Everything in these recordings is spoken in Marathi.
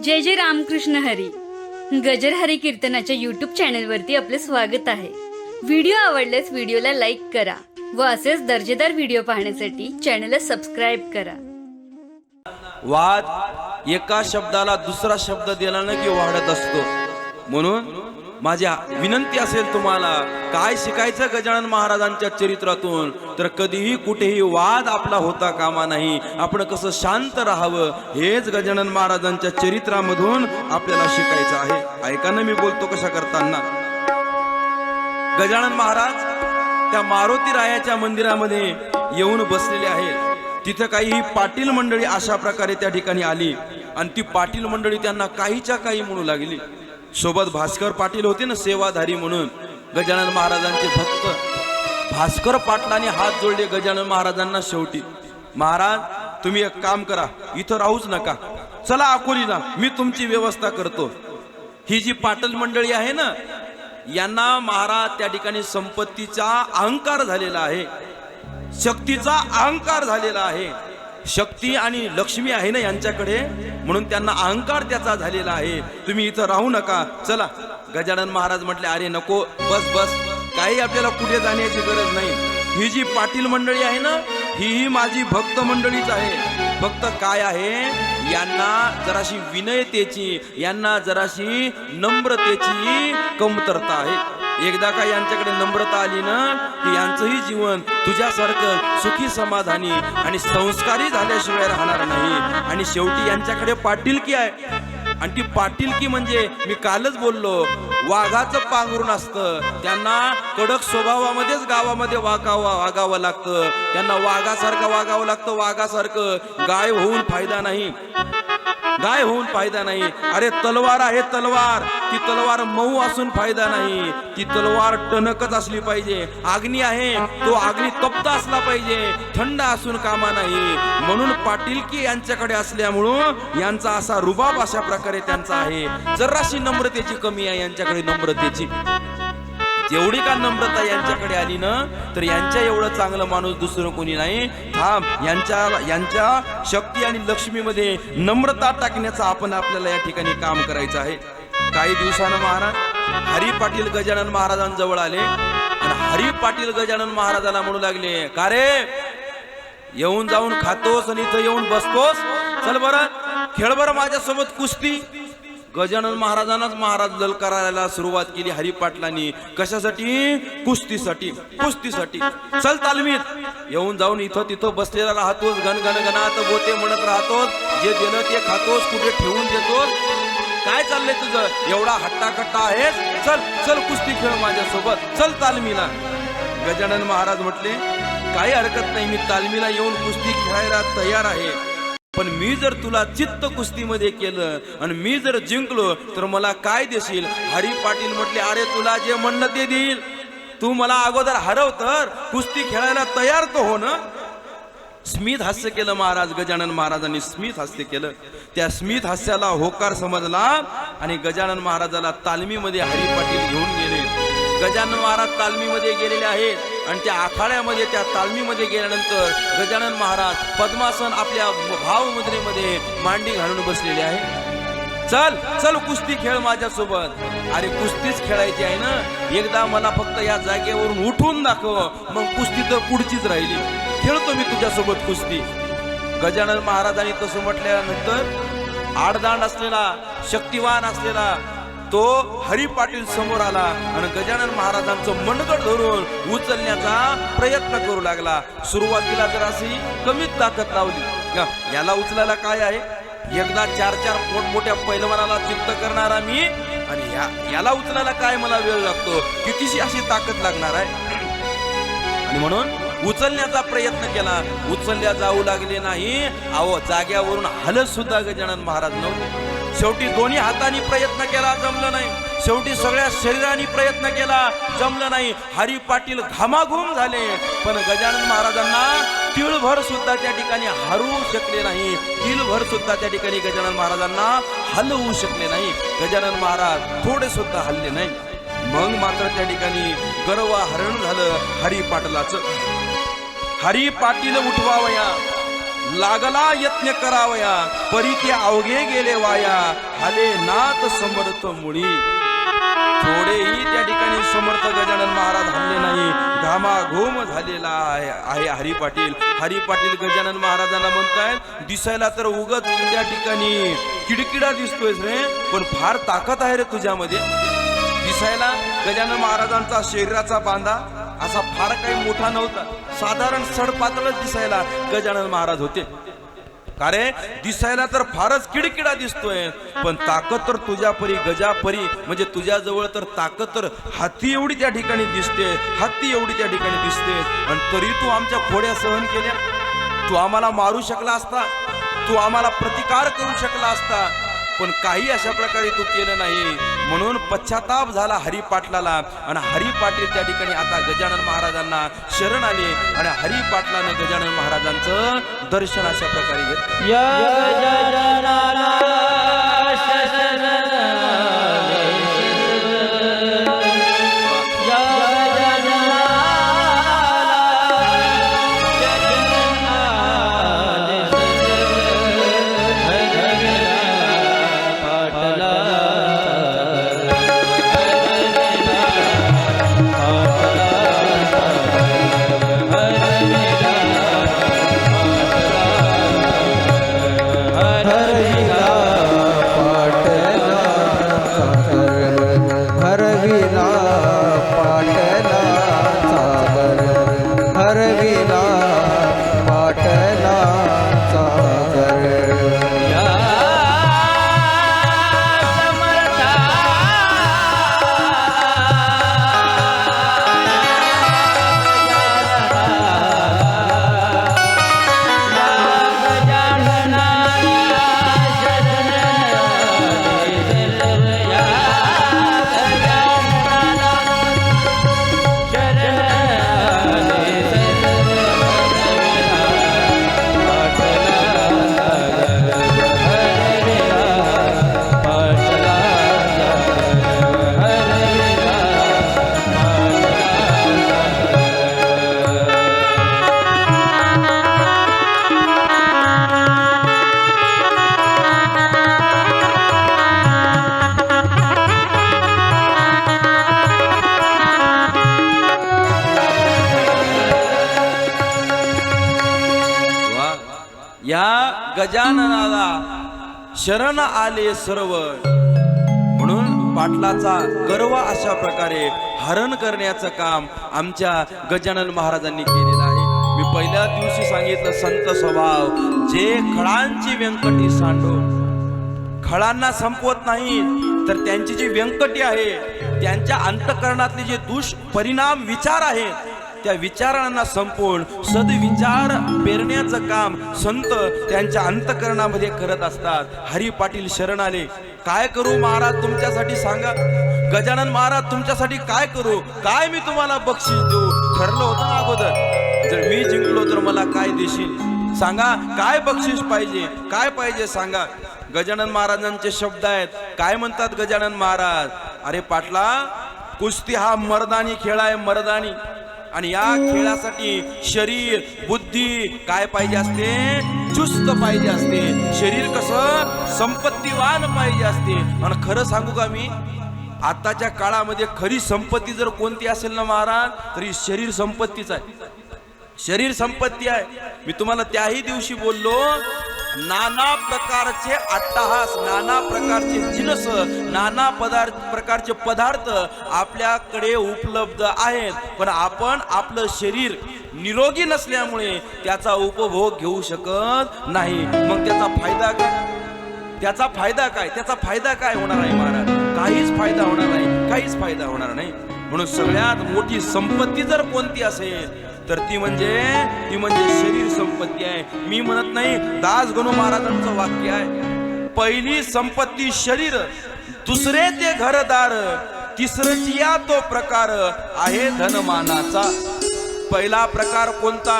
जय जय रामकृष्ण हरी. गजर हरी कीर्तनाच्या यूट्यूब चॅनलवरती आपले स्वागत आहे. व्हिडिओ आवडल्यास व्हिडिओला लाईक करा व असेच दर्जेदार व्हिडिओ पाहण्यासाठी चॅनलला सबस्क्राईब करा. वाद एका शब्दाला दुसरा शब्द दिल्यानं की वाढत असतो. म्हणून माझी विनंती असेल तुम्हाला, काय शिकायचं गजानन महाराजांच्या चरित्रातून, तर कधीही कुठेही वाद आपला होता कामा नाही. आपण कसं शांत राहावं हेच गजानन महाराजांच्या चरित्रामधून आपल्याला शिकायचं आहे. ऐका ना मी बोलतो कशा करताना. गजानन महाराज त्या मारुती रायाच्या मंदिरामध्ये येऊन बसलेले आहेत. तिथं काही पाटील मंडळी अशा प्रकारे त्या ठिकाणी आली आणि ती पाटील मंडळी त्यांना काहीच्या काही म्हणू लागली. सोबत भास्कर पाटील होते ना, सेवाधारी म्हणून गजानन महाराजांचे भक्त. भास्कर पाटलांनी हात जोडले गजानन महाराजांना. शेवटी महाराज तुम्ही एक काम करा, इथं राहूच नका, चला अकोलीला, मी तुमची व्यवस्था करतो. ही जी पाटील मंडळी आहे ना, यांना महाराज त्या ठिकाणी संपत्तीचा अहंकार झालेला आहे, शक्तीचा अहंकार झालेला आहे. शक्ती आणि लक्ष्मी आहे ना यांच्याकडे, म्हणून त्यांना अहंकार त्याचा झालेला आहे. तुम्ही इथं राहू नका, चला. गजानन महाराज म्हटले, अरे नको, बस बस, काही आपल्याला कुठे जाण्याची गरज नाही. ही जी पाटील मंडळी आहे ना, ही माझी भक्त मंडळीच आहे. फक्त काय आहे, यांना जराशी विनयतेची, यांना जराशी नम्रतेची कमतरता आहे. एकदा का यांच्याकडे नम्रता आली ना, की यांचंही जीवन तुझ्यासारखं सुखी समाधानी आणि संस्कारी झाल्याशिवाय राहणार नाही. आणि शेवटी यांच्याकडे पाटीलकी आहे. आणि ती पाटीलकी म्हणजे मी कालच बोललो, वाघाचं पांघरून असतं. त्यांना कडक स्वभावामध्येच गावामध्ये वागावं लागतं. त्यांना वाघासारखं वागावं लागतं, वाघासारखं. गाय होऊन फायदा नाही, गाय होऊन फायदा नाही. अरे तलवार आहे तलवार, ती तलवार मऊ असून फायदा नाही, ती तलवार टणकच असली पाहिजे. अग्नी आहे, तो अग्नी तप्त असला पाहिजे, थंड असून कामा नाही. म्हणून पाटीलकी यांच्याकडे असल्यामुळं यांचा असा रुबाब अशा प्रकारे त्यांचा आहे. जराशी नम्रतेची कमी आहे यांच्याकडे, नम्रतेची. जेवढी का नम्रता यांच्याकडे आली ना, तर यांच्या एवढं चांगलं माणूस दुसरं कोणी नाही. थांब, यांच्या शक्ती आणि लक्ष्मीमध्ये नम्रता टाकण्याचं आपल्याला या ठिकाणी काम करायचं आहे. काही दिवसानं महाराज हरी पाटील गजानन महाराजांजवळ आले आणि हरी पाटील गजानन महाराजाला म्हणू लागले, का रे येऊन जाऊन खातोस आणि इथं येऊन बसतोस, चल बरं खेळ बरं माझ्यासोबत कुस्ती. गजानन महाराजांनाच महाराज दल करायला सुरुवात केली हरी पाटलांनी. कशासाठी? कुस्तीसाठी. कुस्तीसाठी. चल तालमीत. येऊन जाऊन इथं तिथं बसलेला राहतोस, गणगणगणात गोते म्हणत राहतोस, जे दिलं ते खातोस, कुठे ठेवून देतोस. काय चाललंय तुझं? एवढा हट्टाकट्टा आहेस, चल चल कुस्ती खेळ माझ्यासोबत, चल तालमीला. गजानन महाराज म्हटले, काही हरकत नाही, मी तालमीला येऊन कुस्ती खेळायला तयार आहे. पण मी जर तुला चित्त कुस्तीमध्ये केलं आणि मी जर जिंकलो तर मला काय देशील? हरी पाटील म्हटले, अरे तुला जे म्हणलं ते देईल, तू मला अगोदर हरव तर कुस्ती खेळायला तयार तो हो ना. स्मित हास्य केलं महाराज. गजानन महाराजांनी स्मित हास्य केलं. त्या स्मित हास्याला होकार समजला आणि गजानन महाराजाला तालमीमध्ये हरी पाटील घेऊन गेले. गजानन महाराज तालमीमध्ये गेलेले आहेत आणि त्या आखाड्यामध्ये, त्या तालमीमध्ये गेल्यानंतर गजानन महाराज पद्मासन आपल्या भावमुद्रेमध्ये मांडी घालून बसलेले आहे. चल चल कुस्ती खेळ माझ्यासोबत. अरे कुस्तीच खेळायची आहे ना, एकदा मला फक्त या जागेवरून उठून दाखव, मग कुस्ती तर पुढचीच राहिली. खेळतो मी तुझ्यासोबत कुस्ती. गजानन महाराजांनी तसं म्हटल्यानंतर आडदांड असलेला, शक्तिवान असलेला तो हरी पाटील समोर आला आणि गजानन महाराजांचं मनगट धरून उचलण्याचा प्रयत्न करू लागला. सुरुवातीला जर अशी कमीच ताकद लावली. याला उचलायला काय आहे, एकदा 4-4 मोठमोठ्या पैलवानाला चित्त करणारा मी, आणि याला उचलायला काय मला वेळ लागतो, कितीशी अशी ताकद लागणार आहे. आणि म्हणून उचलण्याचा प्रयत्न केला, उचलल्या जाऊ लागले नाही. अहो जाग्यावरून हलत सुद्धा गजानन महाराज नव्हते. शेवटी दोन्ही हातांनी प्रयत्न केला, जमलं नाही. शेवटी सगळ्या शरीराने प्रयत्न केला, जमलं नाही. हरी पाटील घामाघूम झाले, पण गजानन महाराजांना तिळभर सुद्धा त्या ठिकाणी हरवू शकले नाही. तिळभर सुद्धा त्या ठिकाणी गजानन महाराजांना हलवू शकले नाही. गजानन महाराज थोडे सुद्धा हल्ले नाही. मग मात्र त्या ठिकाणी गर्वहरण झालं हरी पाटलाचं. हरी पाटील उठवावया, लागला यत्न करावया परी ते अवघे गेले वाया आले नाथ समर्थ मुळी. थोडेही त्या ठिकाणी समर्थ गजानन महाराज हल्ले नाही. घामाघूम झालेला आहे हरी पाटील. हरी पाटील गजानन महाराजांना म्हणतायत दिसायला तर उगत त्या ठिकाणी किडकिडा दिसतोयस रे, पण फार ताकद आहे रे तुझ्यामध्ये. दिसायला गजानन महाराजांचा शरीराचा बांधा असा फार काही मोठा नव्हता, साधारण सडपातळच दिसायला गजानन महाराज होते. का रे, दिसायला तर फारच किडकिडा दिसतोय, पण ताकद तर तुझ्या परी गजापरी म्हणजे तुझ्या जवळ तर ताकद तर हाती एवढी त्या ठिकाणी दिसते, हत्ती एवढी त्या ठिकाणी दिसते. आणि तरी तू आमच्या खोड्या सहन केल्या. तू आम्हाला मारू शकला असता, तू आम्हाला प्रतिकार करू शकला असता, पण काही अशा प्रकारे तू केलं नाही. म्हणून पश्चाताप झाला हरी पाटलाला. आणि हरी पाटील त्या ठिकाणी आता गजानन महाराजांना शरण आले आणि हरी पाटलानं गजानन महाराजांचं दर्शन अशा प्रकारे घेतलं. या गजाननाला शरण आले सर्व. म्हणून पाटलाचा गर्व अशा प्रकारे हरण करण्याचं काम आमच्या गजानन महाराजांनी केलेलं आहे. मी पहिल्या दिवशी सांगितलं संत स्वभाव जे खळांची व्यंकटी सांडो. खळांना संपवत नाही तर त्यांची जी व्यंकटी आहे, त्यांच्या अंतःकरणातले जे दुष्परिणाम विचार आहेत, त्या विचारांना संपवून सद्विचार पेरण्याचं काम संत त्यांच्या अंतःकरणामध्ये करत असतात. हरी पाटील शरण आले. काय करू महाराज तुमच्यासाठी सांगा. गजानन महाराज तुमच्यासाठी काय करू, काय मी तुम्हाला बक्षीस देऊ. ठरलं होतं ना अगोदर, जर मी जिंकलो तर मला काय देशील सांगा. काय बक्षीस पाहिजे, काय पाहिजे सांगा. गजानन महाराजांचे शब्द आहेत. काय म्हणतात गजानन महाराज, अरे पाटला कुस्ती हा मर्दानी खेळ आहे, मर्दानी. आणि या खेळासाठी शरीर बुद्धी काय पाहिजे असते, चुस्त पाहिजे असते. शरीर कसं संपत्तीवान पाहिजे असते. आणि खरं सांगू का मी, आताच्या काळामध्ये खरी संपत्ती जर कोणती असेल ना महाराज, तरी शरीर संपत्तीच आहे. शरीर संपत्ती आहे. मी तुम्हाला त्याही दिवशी बोललो, नाना प्रकारचे अट्टहास, नाना प्रकारचे जिनस, नाना प्रकारचे पदार्थ आपल्याकडे उपलब्ध आहेत, पण आपण आपलं शरीर निरोगी नसल्यामुळे त्याचा उपभोग घेऊ शकत नाही. मग त्याचा फायदा काय, त्याचा फायदा काय, त्याचा फायदा काय होणार आहे महाराज? काहीच फायदा होणार नाही, काहीच फायदा होणार नाही. म्हणून सगळ्यात मोठी संपत्ती जर कोणती असेल तर ती म्हणजे शरीर संपत्ती आहे. मी म्हणत नाही, दास गणू महाराजांचं वाक्य आहे, पहिली संपत्ती शरीर, दुसरे ते घरदार, तिसरची या तो प्रकार आहे धनमानाचा. पहिला प्रकार कोणता?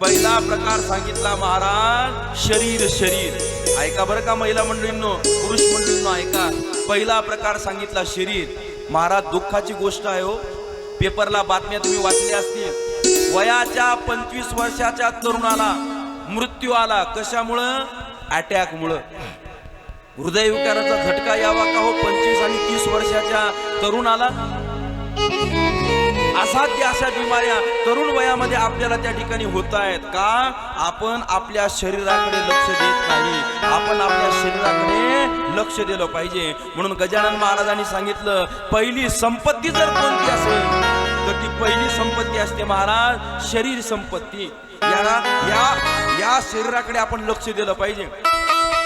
पहिला प्रकार सांगितला महाराज शरीर. शरीर ऐका बरं का महिला मंडळींनो, पुरुष मंडळींनो ऐका. पहिला प्रकार सांगितला शरीर. महाराज दुःखाची गोष्ट आहे हो. पेपरला बातम्या तुम्ही वाचल्या असतील, वयाच्या 25 वर्षाच्या तरुणाला मृत्यू आला. कशामुळं? अटॅकमुळं. हृदयविकाराचा झटका यावा का हो 25 आणि 30 वर्षाच्या तरुणाला? असाध्य अशा बिमाऱ्या तरुण वयामध्ये आपल्याला त्या ठिकाणी होत आहेत का? आपण आपल्या शरीराकडे लक्ष देत नाही. आपण आपल्या शरीराकडे लक्ष दिलं पाहिजे. म्हणून गजानन महाराजांनी सांगितलं, पहिली संपत्ती जर कोणती असेल तर ती पहिली संपत्ती असते महाराज शरीर संपत्ती. या शरीराकडे आपण लक्ष दिलं पाहिजे.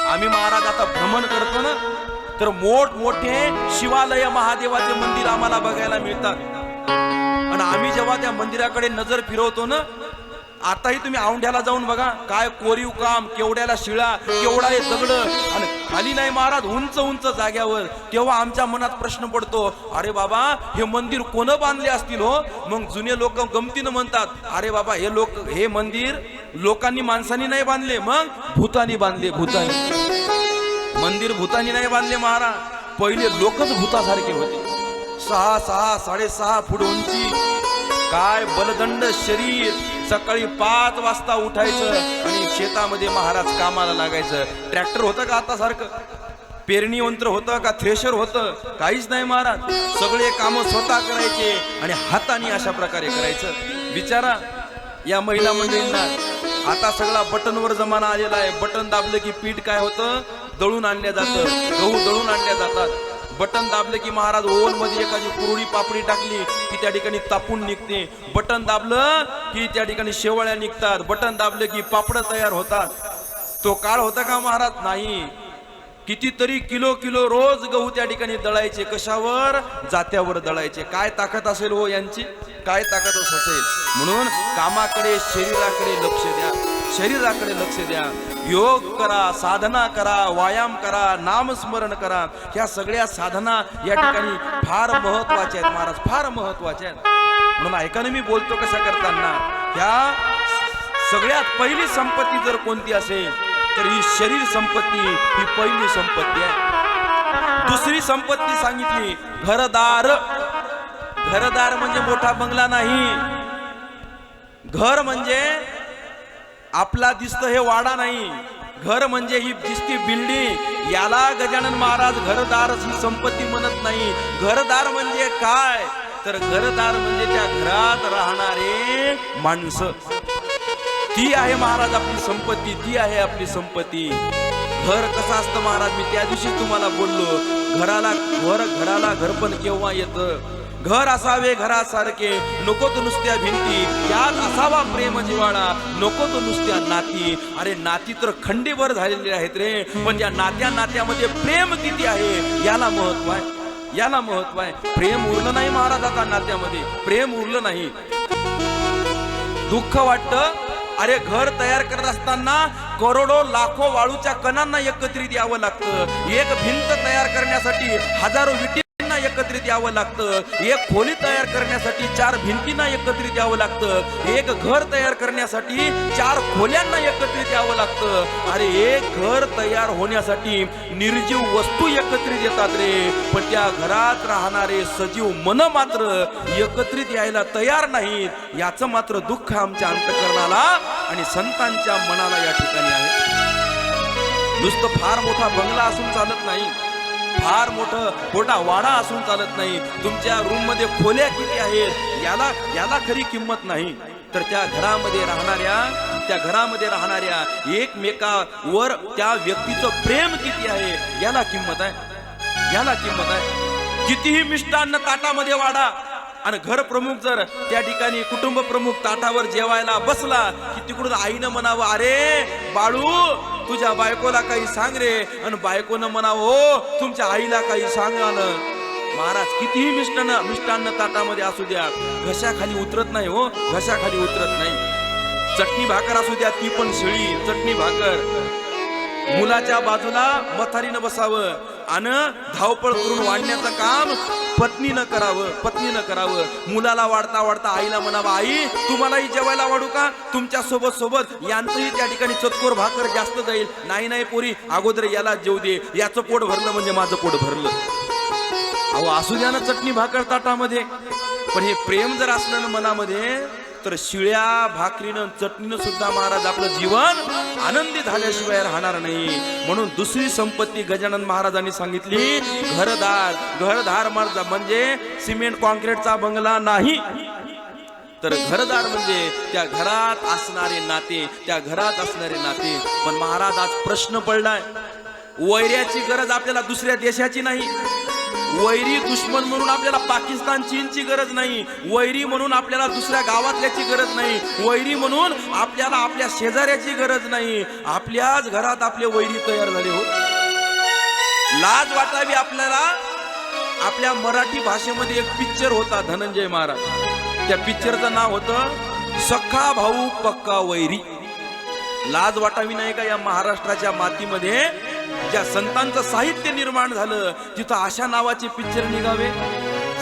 आम्ही महाराज आता भ्रमण करतो ना, तर मोठमोठे शिवालय महादेवाचे मंदिर आम्हाला बघायला मिळतात. आणि आम्ही जेव्हा त्या मंदिराकडे नजर फिरवतो ना, आताही तुम्ही औंढ्याला जाऊन बघा, काय कोरीव काम, केवढ्याला शिळा, केवढा हे दगड, आणि खाली नाही महाराज उंच उंच जाग्यावर. तेव्हा आमच्या मनात प्रश्न पडतो, अरे बाबा हे मंदिर कोण बांधले असतील हो? मग जुने लोक गमतीनं म्हणतात, अरे बाबा हे मंदिर लोकांनी माणसांनी नाही बांधले, मग भूतानी बांधले. भूतानी मंदिर भूतानी नाही बांधले महाराज, पहिले लोकच भूतासारखे होते. 6, 6.5 फूट उंची, काय बलदंड शरीर. सकाळी 5 वाजता उठायचं आणि शेतामध्ये महाराज कामाला लागायचं. ट्रॅक्टर होतं का आता सारखं? पेरणी यंत्र होतं का? थ्रेशर होतं? काहीच नाही महाराज. सगळे कामं स्वतः करायचे आणि हाताने अशा प्रकारे करायचं. विचारा या महिला मंडळींना, आता सगळा बटनवर जमाना आलेला आहे. बटन दाबलं की पीठ काय होतं? दळून आणल्या जातं. गहू दळून आणल्या जातात. बटन दाबलं की महाराज ओव्हन मध्ये एखादी कुरडी पापडी टाकली की त्या ठिकाणी तापून निघते. बटन दाबलं की त्या ठिकाणी शेवळ्या निघतात. बटन दाबलं की पापड तयार होतात. तो काळ होता का महाराज? नाही. कितीतरी किलो रोज गहू त्या ठिकाणी दळायचे. कशावर? जात्यावर दळायचे. काय ताकद असेल हो यांची, काय ताकद असेल. म्हणून कामाकडे शरीराकडे लक्ष द्या, शरीराकडे लक्ष द्या. योग करा, साधना करा, व्यायाम करा, नामस्मरण करा. ह्या सगळ्या साधना या ठिकाणी फार महत्वाच्या आहेत महाराज, फार महत्वाच्या आहेत. म्हणून ऐका ना, मी बोलतो कसं करताना, ह्या सगळ्यात पहिली संपत्ती जर कोणती असेल तर ही शरीर संपत्ती, ही पहिली संपत्ती आहे. दुसरी संपत्ती सांगितली घरदार. घरदार म्हणजे मोठा बंगला नाही. घर म्हणजे आपला दिसतं हे वाडा नाही. घर म्हणजे ही दिसती बिल्डिंग. याला गजानन महाराज घरदार ही संपत्ती म्हणत नाही. घरदार म्हणजे काय? तर घरदार म्हणजे त्या घरात राहणारे माणसं. ती आहे महाराज आपली संपत्ती, ती आहे आपली संपत्ती. घर कसं असतं महाराज? मी त्या दिवशी तुम्हाला बोललो, घराला घरपण केव्हा येतं? घर असावे घरासारखे, नको तो नुसत्या भिंती, त्यात असावा प्रेम जिव्हाळा, नको तो नुसत्या नाती. अरे नाती तर खंडीभर झालेली आहेत रे, पण या नात्यामध्ये प्रेम किती आहे याला महत्व आहे, याला महत्व आहे. प्रेम उरलं नाही महाराज आता नात्यामध्ये, प्रेम उरलं नाही. दुःख वाटतं. अरे घर तयार करत असताना करोडो लाखो वाळूच्या कणांना एकत्रित यावं लागतं. एक भिंत तयार करण्यासाठी हजारो विटी एकत्रित यावं लागतं. एक खोली तयार करण्यासाठी 4 भिंतींना एकत्रित यावं लागतं. एक घर तयार करण्यासाठी 4 खोल्यांना एकत्रित यावं लागतं. अरे एक घर तयार होण्यासाठी निर्जीव वस्तू एकत्रित येतात रे, पण त्या घरात राहणारे सजीव मन मात्र एकत्रित यायला तयार नाहीत. याचं मात्र दुःख आमच्या अंतःकरणाला आणि संतांच्या मनाला या ठिकाणी आहे. नुसतं फार मोठा बंगला असून चालत नाही, फार मोठा वाडा असून चालत नाही. तुमच्या रूम मध्ये खोल्या किती आहेत याला खरी किंमत नाही. तर त्या घरामध्ये राहणाऱ्या एकमेकावर त्या व्यक्तीचं प्रेम किती आहे याला किंमत आहे, याला किंमत आहे. कितीही मिष्टान्न ताटामध्ये वाढा आणि घर प्रमुख जर त्या ठिकाणी कुटुंब प्रमुख ताटावर जेवायला बसला की तिकडून आईनं म्हणावं, अरे बाळू तुझ्या बायकोला काही सांग रे, आणि बायकोनं म्हणावं, हो तुमच्या आईला काही सांगा ना. महाराज कितीही मिष्टान्न ताटामध्ये असू द्या, घशाखाली उतरत नाही हो, घशाखाली उतरत नाही. चटणी भाकर असू द्या, ती पण शिळी चटणी भाकर. मुलाच्या बाजूला मथारीनं बसावं आणि धावपळ करून वाढण्याचं काम पत्नीनं करावं. मुलाला वाढता वाढता आईला म्हणावं, आई तुम्हालाही जेवायला वाढू का? तुमच्या सोबत यांचंही त्या ठिकाणी चतकोर भाकर जास्त जाईल. नाही पोरी, अगोदर याला जेव दे, याचं पोट भरलं म्हणजे माझं पोट भरलं. अहो असू द्या ना चटणी भाकर ताटामध्ये, पण हे प्रेम जर असलं ना मनामध्ये तर शिळ्या भाकरीनं चटणीनं सुद्धा महाराज आपलं जीवन आनंदी झाल्याशिवाय राहणार नाही. म्हणून दुसरी संपत्ती गजानन महाराजांनी सांगितली घरदार. घरदार म्हणजे सिमेंट कॉन्क्रीटचा बंगला नाही, तर घरदार म्हणजे त्या घरात असणारे नाते, त्या घरात असणारे नाते. पण महाराज आज प्रश्न पडलाय, वैर्याची गरज आपल्याला दुसऱ्या देशाची नाही, वैरी दुश्मन म्हणून आपल्याला पाकिस्तान चीनची गरज नाही, वैरी म्हणून आपल्याला दुसऱ्या गावातल्याची गरज नाही, वैरी म्हणून आपल्याला आपल्या शेजाऱ्याची गरज नाही. आपल्याच घरात आपले वैरी तयार झाले हो. लाज वाटावी आपल्याला. आपल्या मराठी भाषेमध्ये एक पिक्चर होता धनंजय महाराज, त्या पिक्चरचं नाव होतं सख्खा भाऊ पक्का वैरी. लाज वाटावी नाही का या महाराष्ट्राच्या मातीमध्ये ज्या संतांचं साहित्य निर्माण झालं तिथं अशा नावाचे पिक्चर निघावे,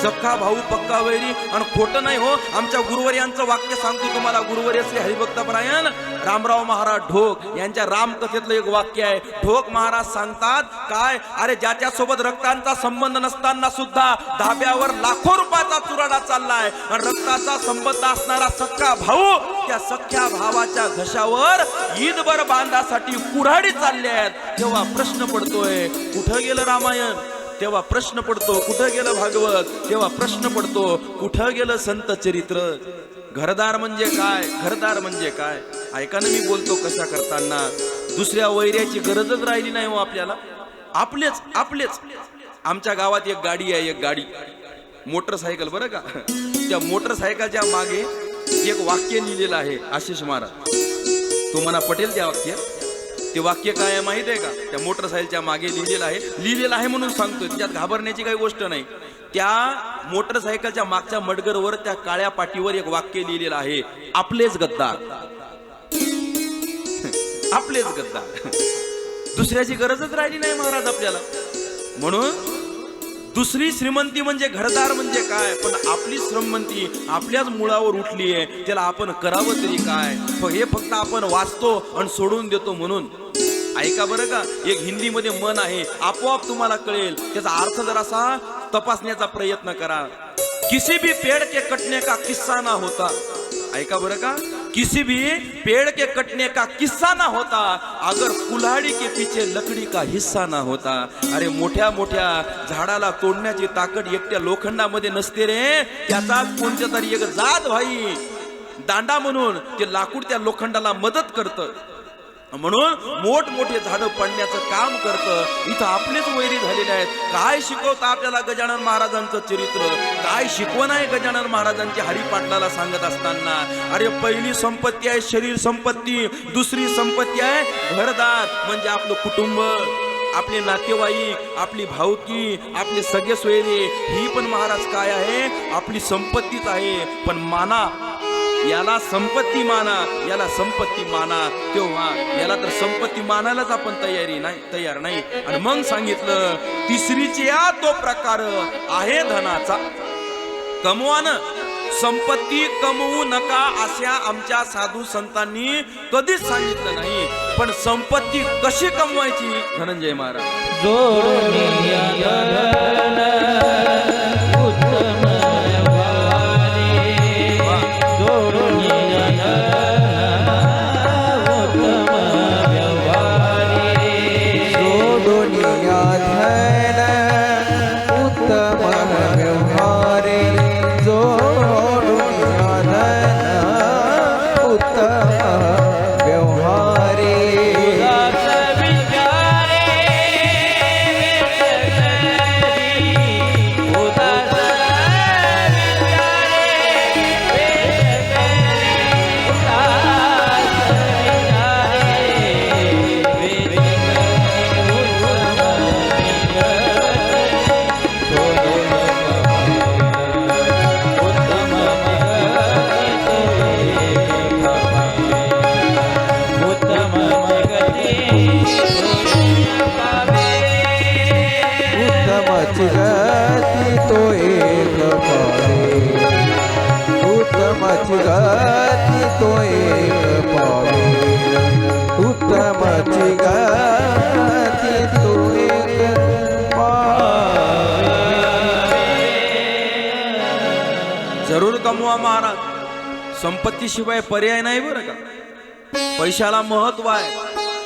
सख्खा भाऊ पक्का वैरी. आणि खोटं नाही हो, आमच्या गुरुवर्यांचं वाक्य सांगतो तुम्हाला. गुरुवर्य श्री हरिभक्तपरायण रामराव महाराज ढोक यांच्या रामकथेतलं एक वाक्य आहे. ढोक महाराज सांगतात काय, अरे ज्याच्या सोबत रक्तांचा संबंध नसताना सुद्धा धाब्यावर लाखो रुपयाचा चुराडा चाललाय, आणि रक्ताचा संबंध असणारा सख्खा भाऊ त्या सख्या भावाच्या घशावर ईदभर बांधासाठी कुऱ्हाडी चालले आहेत. तेव्हा प्रश्न पडतोय कुठं गेलं रामायण, तेव्हा प्रश्न पडतो कुठं गेलं भागवत, तेव्हा प्रश्न पडतो कुठं गेलं संत चरित्र. घरदार म्हणजे काय, घरदार म्हणजे काय. ऐका ना मी बोलतो कशा करताना. दुसऱ्या वैर्याची गरजच राहिली नाही हो आपल्याला. आपलेच आपलेच. आमच्या गावात एक गाडी आहे, एक गाडी मोटरसायकल बरं का. त्या मोटरसायकलच्या मागे एक वाक्य लिहिलेलं आहे आशिष महाराज, तुम्हाला पटेल त्या वाक्य. ते वाक्य काय आहे माहित आहे का, त्या मोटरसायकलच्या मागे लिहिलेलं आहे म्हणून सांगतोय, त्यात घाबरण्याची काही गोष्ट नाही. त्या मोटरसायकलच्या मागच्या मडगरवर त्या काळ्या पाटीवर एक वाक्य लिहिलेलं आहे, आपलेच गद्दार. आपलेच गद्दार. दुसऱ्याची गरजच राहिली नाही महाराज आपल्याला. म्हणून दुसरी श्रीमंती म्हणजे घरदार म्हणजे काय, पण आपली श्रीमंती आपल्याच मुळावर उठली आहे, त्याला आपण करावं तरी काय. हे फक्त आपण वाचतो आणि सोडून देतो म्हणून. ऐका बरं का, एक हिंदीमध्ये म्हण आहे, आपोआप तुम्हाला कळेल. त्याचा अर्थ जरासा तपासण्याचा प्रयत्न करा. किसी भी पेड़ के कटने का किस्सा ना होता. ऐका बरं का, किसी भी पेड़ के कटने का किस्सा ना होता अगर कुल्हाड़ी के पीछे लकड़ी का हिस्सा ना होता. अरे मोठ्या मोठ्या झाडाला तोडण्याची ताकद एकट्या लोखंडामध्ये नसते रे, त्याचाच कोणत्या तरी एक जात भाई दांडा म्हणून ते लाकूड त्या लोखंडाला मदत करतं, म्हणून मोठमोठे झाडं पडण्याचं काम करतं. इथं आपलेच वैरी झालेले आहेत. काय शिकवतं आपल्याला गजानन महाराजांचं चरित्र, काय शिकवण आहे गजानन महाराजांची हरिपाटलाला सांगत असताना. अरे पहिली संपत्ती आहे शरीर संपत्ती, दुसरी संपत्ती आहे घरदार म्हणजे आपलं कुटुंब, आपले नातेवाईक, आपली भावकी, आपले सगळे सोयरे. ही पण महाराज काय आहे, आपली संपत्तीच आहे. पण माना याला संपत्ती माना, याला संपत्ती माना. तेव्हा याला तर संपत्ती मानायलाच आपण तयार नाही. आणि मग सांगितलं तिसरीचे या तो प्रकार आहे धनाचा. कमवानं संपत्ती कमवू नका अशा आमच्या साधू संतांनी कधीच सांगितलं नाही. पण संपत्ती कशी कमवायची धनंजय महाराज जरूर कमवा महाराज, संपत्तीशिवाय पर्याय नाही बरं का. पैशाला महत्व आहे,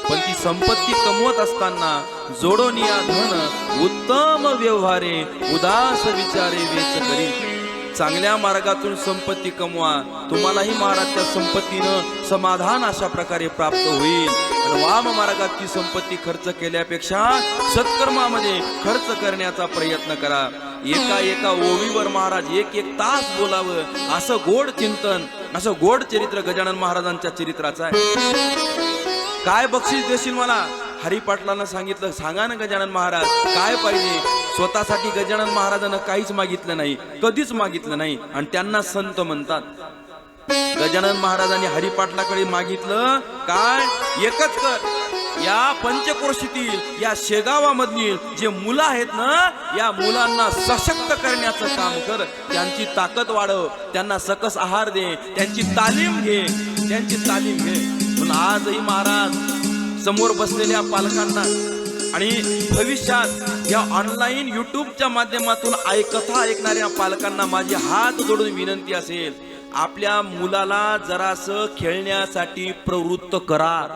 पण ती संपत्ती कमवत असताना जोडून या धन उत्तम व्यवहारे उदास विचारे वेच करी. चांगल्या मार्गातून संपत्ती कमवा, तुम्हालाही महाराज त्या संपत्तीनं समाधान अशा प्रकारे प्राप्त होईल. आणि वाम मार्गात ती संपत्ती खर्च केल्यापेक्षा सत्कर्मामध्ये खर्च करण्याचा प्रयत्न करा. एका एका ओवीवर महाराज एक एक तास बोलावं, असं गोड चिंतन, असं गोड चरित्र गजानन महाराजांच्या चरित्राचं आहे. काय बक्षीस देशील मला? हरिपाटलांना सांगितलं, सांगा ना गजानन महाराज काय पाहिजे. स्वतःसाठी गजानन महाराजांना काहीच मागितलं नाही, कधीच मागितलं नाही. आणि त्यांना संत म्हणतात. गजानन महाराजांनी हरिपाटलाकडे मागितलं काय? एकच कर, या पंचक्रोशीतील या शेगावामधील जे मुलं आहेत ना, या मुलांना सशक्त करण्याचं काम कर. त्यांची ताकद वाढव, त्यांना सकस आहार दे, त्यांची तालीम घे, त्यांची तालीम घे. म्हणून आजही महाराज समोर बसलेल्या पालकांना आणि भविष्यात या ऑनलाईन युट्यूबच्या माध्यमातून कथा ऐकणाऱ्या पालकांना माझी हात जोडून विनंती असेल, आपल्या मुलाला जरासं खेळण्यासाठी प्रवृत्त करा.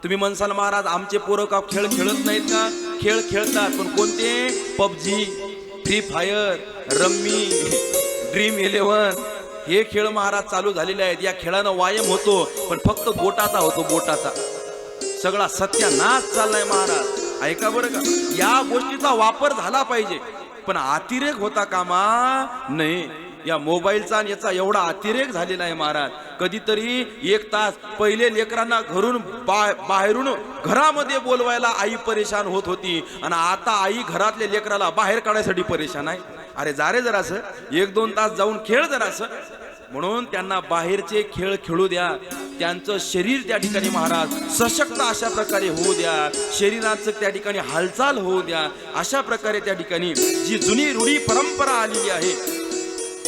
तुम्ही म्हणसाल महाराज आमचे पोरं का खेळ खेळत नाहीत का? खेळ खेळतात, पण कोणते? PUBG, free fire, rummy, dream 11 हे खेळ महाराज चालू झालेले आहेत. या खेळानं व्यायाम होतो, पण फक्त बोटाचा होतो, बोटाचा. सगळा सत्यानाश चाललाय महाराज. ऐका बरं का, या गोष्टीचा वापर झाला पाहिजे, पण अतिरेक होता कामा नाही. या मोबाईलचा आणि याचा एवढा अतिरेक झालेला आहे महाराज. कधीतरी एक तास पहिले लेकरांना घरून बाहेरून घरामध्ये बोलवायला आई परेशान होत होती, आणि आता आई घरातल्या लेकराला बाहेर काढायसाठी परेशान आहे. अरे जा रे जरासं, 1-2 तास जाऊन खेळ जरासं. म्हणून त्यांना बाहेरचे खेळ खेळू द्या. त्यांचं शरीर त्या ठिकाणी महाराज सशक्त अशा प्रकारे होऊ द्या, शरीराचं त्या ठिकाणी हालचाल होऊ द्या. अशा प्रकारे त्या ठिकाणी जी जुनी रूढी परंपरा आलेली आहे,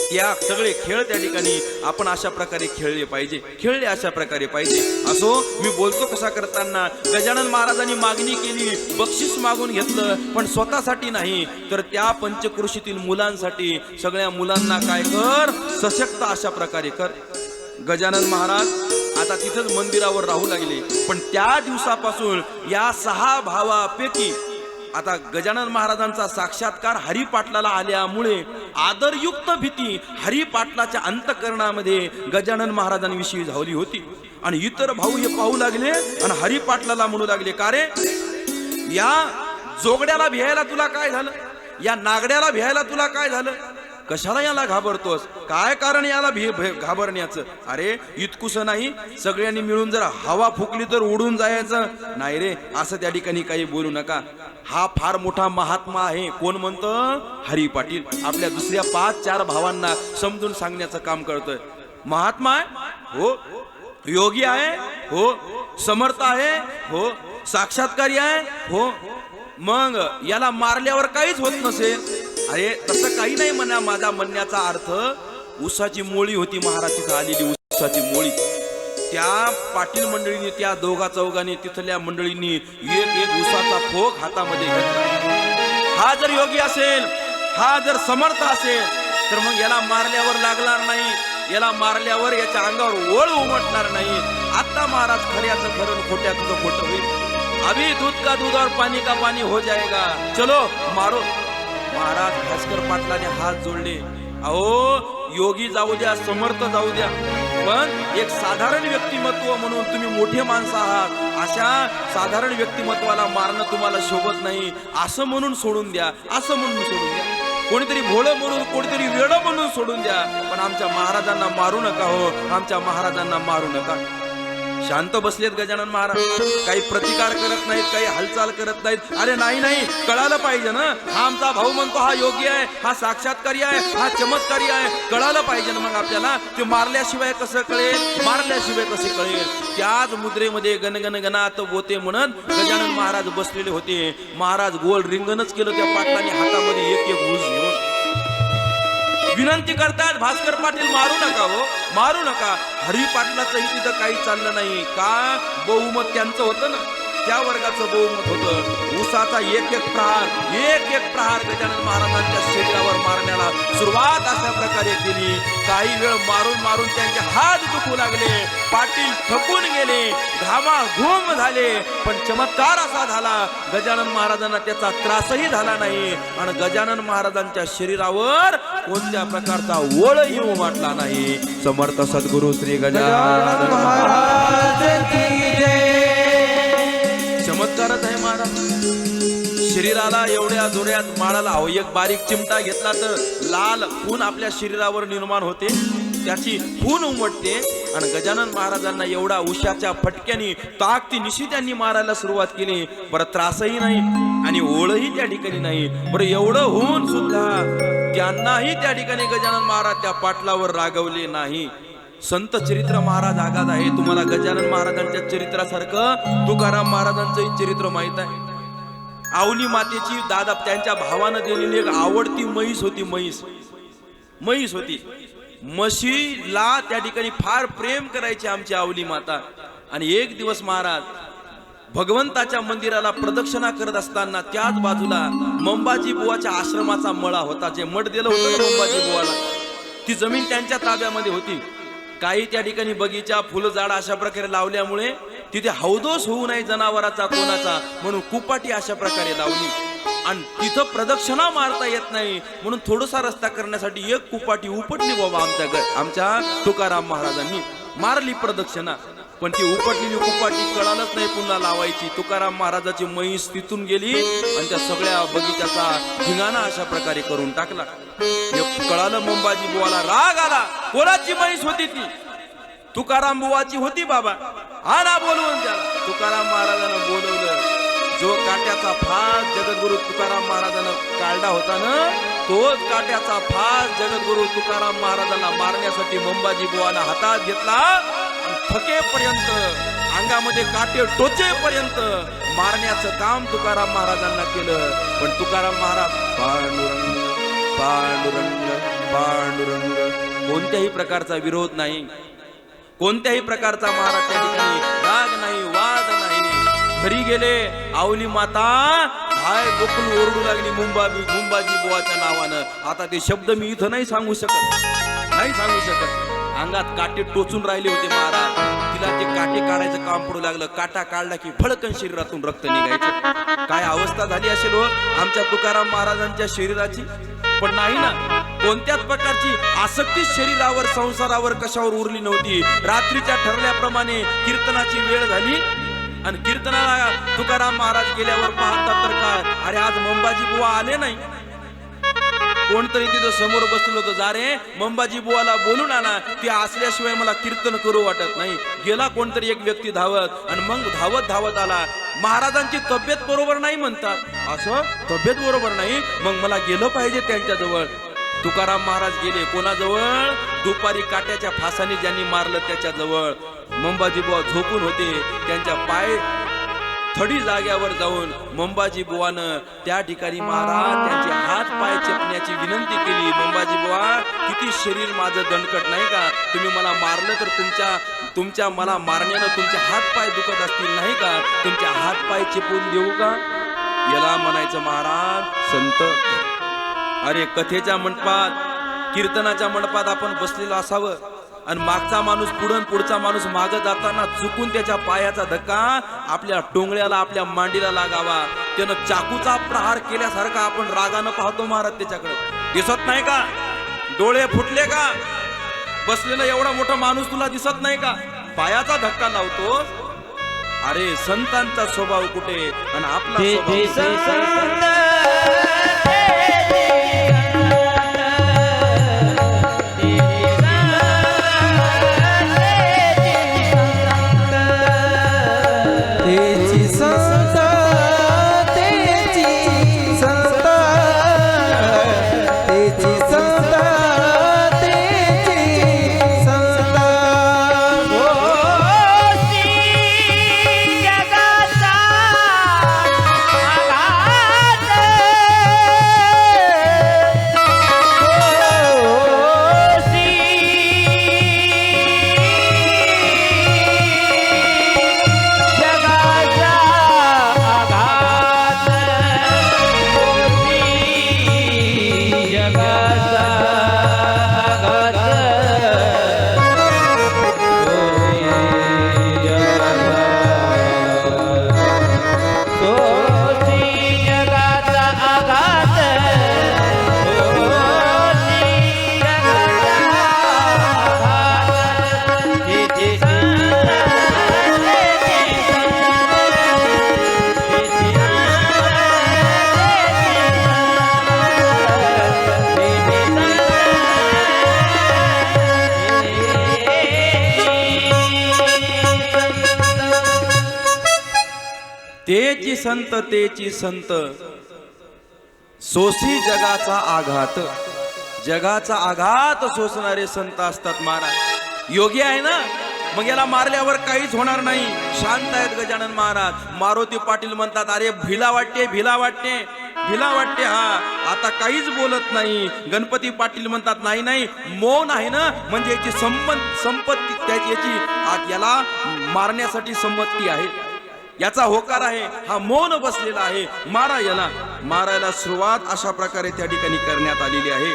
त्या सगळे खेळ त्या ठिकाणी आपण अशा प्रकारे खेळले अशा प्रकारे पाहिजे. असो, मी बोलतो कसा करताना गजानन महाराजांनी मागणी केली, बक्षीस मागून घेतलं, पण स्वतःसाठी नाही, तर त्या पंचक्रोशीतील मुलांसाठी. सगळ्या मुलांना काय कर? सशक्त अशा प्रकारे कर. गजानन महाराज आता तिथंच मंदिरावर राहू लागले, पण त्या दिवसापासून या 6 भावापैकी आता गजानन महाराजांचा साक्षात्कार हरिपाटलाला आल्यामुळे आदरयुक्त भीती हरिपाटलाच्या अंतःकरणामध्ये गजानन महाराजांविषयी झाली होती. आणि इतर भाऊ हे पाहू लागले आणि हरिपाटलाला म्हणू लागले, का रे या जोगड्याला भियायला तुला काय झालं? या नागड्याला भियायला तुला काय झालं? कशाला याला घाबरतोस? काय कारण याला घाबरण्याचं? अरे इतकुसं नाही, सगळ्यांनी मिळून जर हवा फुकली तर उडून जायचं नाही रे, असं त्या ठिकाणी काही बोलू नका. हा फार मोठा महात्मा आहे. कोण म्हणतं? हरी पाटील. आपल्या दुसऱ्या 5-4 भावांना समजून सांगण्याचं काम करतोय. महात्मा आहे हो, योगी आहे हो, समर्थ आहे हो, साक्षात्कारी आहे हो, मग याला मारल्यावर काहीच होत नसेल? अरे तसं काही नाही म्हणा. माझा म्हणण्याचा अर्थ, उसाची मोळी होती महाराज तिथं आलेली, उसाची मोळी. त्या पाटील मंडळीने, त्या दोघा चौघांनी, तिथल्या मंडळींनी एक उसाचा फोक हातामध्ये घेतला. हा जर योगी असेल, हा जर समर्थ असेल, तर मग याला मारल्यावर लागणार नाही, याला मारल्यावर याच्या अंगावर ओळ उमटणार नाही. आता महाराज खऱ्याचं खरं, खोट्याचं खोटं होईल. अभी दूध का दूध और पानी का पानी हो जाएगा, चलो मारो. महाराज भास्कर पाटलाने हात जोडले. अहो योगी जाऊ द्या, समर्थ जाऊ द्या, पण एक साधारण व्यक्तिमत्व म्हणून तुम्ही मोठे माणसं आहात, अशा साधारण व्यक्तिमत्वाला मारणं तुम्हाला शोभत नाही, असं म्हणून सोडून द्या, असं म्हणून सोडून द्या. कोणीतरी भोळं म्हणून, कोणीतरी वेडं म्हणून सोडून द्या, पण आमच्या महाराजांना मारू नका हो, आमच्या महाराजांना मारू नका. शांत बसलेत गजानन महाराज, काही प्रतिकार करत नाहीत, काही हालचाल करत नाहीत. अरे नाही नाही, कळालं पाहिजे ना, हा आमचा भाऊ म्हणतो हा योगी आहे, हा साक्षात्कारी आहे, हा चमत्कारी आहे, कळालं पाहिजे ना. मग आपल्याला ते मारल्याशिवाय कसं कळेल? मारल्याशिवाय कसे कळेल? त्याच मुद्रेमध्ये गणगण गणात बोते म्हणत गजानन महाराज बसलेले होते. महाराज गोल रिंगणच केलं त्या पाटलांनी हातामध्ये एक एक ऊस घेऊन. विनंती करतात, भास्कर पाटील मारू नका हो, मारू नका. हरी पाटलाचंही तिथं काही चाललं नाही का? बहुमत त्यांचं होतं ना, त्या वर्गाचं बहुमत होतं. ऊसाचा एक एक प्रहार गजानन महाराजांच्या शरीरावर मारण्याला सुरुवात अशा प्रकारे केली. काही वेळ मारून मारून त्यांचे हात दुखू लागले, पाटील थकून गेले, घामाघूम झाले. पण चमत्कार असा झाला, गजानन महाराजांना त्याचा त्रासही झाला नाही आणि गजानन महाराजांच्या शरीरावर कोणत्या प्रकारचा ओळही उमटला नाही. समर्थ सद्गुरु श्री गजानन महाराज की जय. चमत्कारच आहे महाराज. शरीराला एवढ्या जोऱ्यात माळाला एक बारीक चिमटा घेतला तर लाल खून आपल्या शरीरावर निर्माण होते, त्याची खून उमटते. आणि गजानन महाराजांना एवढा उशाच्या फटक्याने ताकदीनिशी त्यांनी मारायला सुरुवात केली. बरं त्रासही नाही आणि ओळही त्या ठिकाणी नाही. बरं एवढं होऊन सुद्धा त्यांनाही त्या ठिकाणी गजानन महाराज त्या पाटलावर रागवले नाही. संत चरित्र महाराज आगाध आहे. तुम्हाला गजानन महाराजांच्या चरित्रासारखं तुकाराम महाराजांचंही चरित्र माहित आहे. आवली मातेची दादा त्यांच्या भावानं दिलेली एक आवडती म्हैस होती. म्हैस होती. म्हशीला त्या ठिकाणी फार प्रेम करायची आमची आवली माता. आणि एक दिवस महाराज भगवंताच्या मंदिराला प्रदक्षिणा करत असताना त्याच बाजूला मंबाजी बुवाच्या आश्रमाचा मळा होता. जे मठ दिलं होतं मंबाजी बुवाला, ती जमीन त्यांच्या ताब्यामध्ये होती. काही त्या ठिकाणी बगीचा फुलझाड अशा प्रकारे लावल्यामुळे तिथे हौदोस होऊ नये जनावराचा कोणाचा म्हणून कुपाटी अशा प्रकारे लावली. आणि तिथं प्रदक्षिणा मारता येत नाही म्हणून थोडासा रस्ता करण्यासाठी एक कुपाटी उपटली बाबा आमच्या तुकाराम महाराजांनी. मारली प्रदक्षिणा, पण ती उपटलेली कुपाटी कळालच नाही पुन्हा लावायची. तुकाराम महाराजाची म्हैस तिथून गेली आणि त्या सगळ्या बगीचाचा धिंगाणा अशा प्रकारे करून टाकला. कळालं मंबाजी बुवाला, राग आला. कोणाची म्हैस होती ती? तुकाराम बुवाची होती बाबा. हा ना बोलवून त्याला. तुकाराम महाराजांना बोलवलं. जो काट्याचा फास जगद्गुरु तुकाराम महाराजांना काढला होता ना, तोच काट्याचा फास जगद्गुरु तुकाराम महाराजांना मारण्यासाठी मंबाजी बुवानं हातात घेतला. थकेपर्यंत, अंगामध्ये काटे टोचेपर्यंत मारण्याचं काम तुकाराम महाराजांना केलं. पण तुकाराम महाराज पांडुरंग पांडुरंग पांडुरंग, कोणत्याही प्रकारचा विरोध नाही, कोणत्याही प्रकारचा महाराज त्या ठिकाणी राग नाही, वाद नाही. घरी गेले. आवली माता हाय गोकुल ओरडू लागली मुंबाजी बुवाच्या नावानं. आता ते शब्द मी इथं नाही सांगू शकत. अंगात काटे टोचून राहिले होते महाराज. तिला ते काटे काढायचं काम पडू लागलं. काटा काढला की फळकन शरीरातून रक्त निघायचं. काय अवस्था झाली असेल हो आमच्या तुकाराम महाराजांच्या शरीराची. पण नाही ना, कोणत्याच प्रकारची आसक्ती शरीरावर, संसारावर, कशावर उरली नव्हती. रात्रीच्या ठरल्याप्रमाणे कीर्तनाची वेळ झाली आणि कीर्तनाला तुकाराम महाराज गेल्यावर पाहतात तर काय, अरे आज मंबाजी बुवा आले नाही. कोणतरी तिथं समोर बसलो होतं. जा रे मंबाजी बुवाला बोलून आणा, ते असल्याशिवाय मला कीर्तन करू वाटत नाही. गेला कोणतरी एक व्यक्ती धावत आणि मग धावत आला. महाराजांची तब्येत बरोबर नाही म्हणतात. असं तब्येत बरोबर नाही, मग मला गेलं पाहिजे त्यांच्याजवळ. तुकाराम महाराज गेले. कोणाजवळ? दुपारी काट्याच्या फासाने ज्यांनी मारलं त्याच्याजवळ. मंबाजी बुवा झोपून होते. त्यांच्या पाय थडी जाग्यावर जाऊन मंबाजी बुवानं त्या ठिकाणी महाराज त्यांचे हात पाय चेपण्याची विनंती केली. मंबाजी बुवा, किती शरीर माझं दणकट नाही का? तुम्ही मला मारलं तर तुमच्या मला मारण्यानं तुमचे हात पाय दुखत असतील नाही का? तुमचे हात पाय चेपून देऊ का? याला म्हणायचं महाराज संत. अरे कथेच्या मंडपात, कीर्तनाच्या मंडपात आपण बसलेलो असावं आणि मागचा माणूस पुढचा माणूस मागं जाताना चुकून त्याच्या पायाचा धक्का आपल्या टोंगळ्याला, आपल्या मांडीला लागावा. त्यानं चाकूचा प्रहार केल्यासारखा आपण रागानं पाहतो महाराज त्याच्याकडे. दिसत नाही का? डोळे फुटले का? बसलेला एवढा मोठा माणूस तुला दिसत नाही का? पायाचा धक्का लावतो. अरे संतांचा स्वभाव कुठे आणि आपला स्वभाव तेची संत तेची संत सोसी जगाचा आघात, जगाचा आघात सोसणारे संत असतात महाराज. योगी आहे ना, मग याला मारल्यावर काहीच होणार नाही. शांत आहेत गजानन महाराज. मारुती पाटील म्हणतात अरे भिला वाटते, भिला वाटते, भिला वाटते. हा आता काहीच बोलत नाही. गणपती पाटील म्हणतात नाही नाही, मौन आहे ना, म्हणजे याची संपत्ती त्याची, याची याला मारण्यासाठी संमती आहे, याचा होकार आहे. हा मौन बसलेला आहे. मारा याला. मारायला सुरुवात अशा प्रकारे त्या ठिकाणी करण्यात आलेली आहे.